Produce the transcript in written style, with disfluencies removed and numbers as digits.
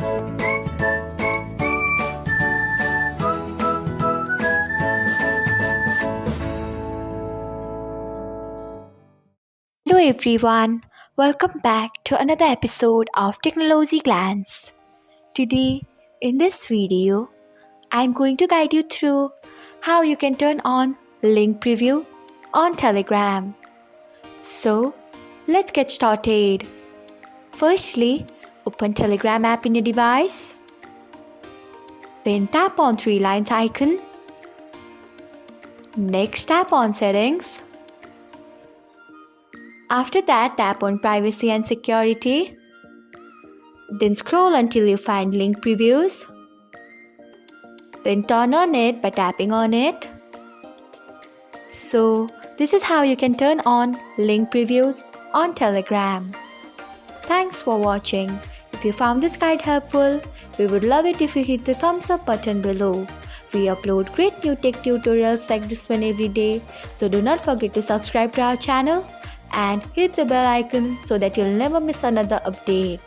Hello everyone, welcome back to another episode of Technologyglance. Today, in this video, I'm going to guide you through how you can turn on link preview on Telegram. So, let's get started. Firstly, open Telegram app in your device. Then tap on three lines icon. Next, tap on settings. After that, tap on privacy and security. Then scroll until you find link previews. Then turn on it by tapping on it. So, this is how you can turn on link previews on Telegram. Thanks for watching. If you found this guide helpful, we would love it if you hit the thumbs up button below. We upload great new tech tutorials like this one every day, so do not forget to subscribe to our channel and hit the bell icon so that you'll never miss another update.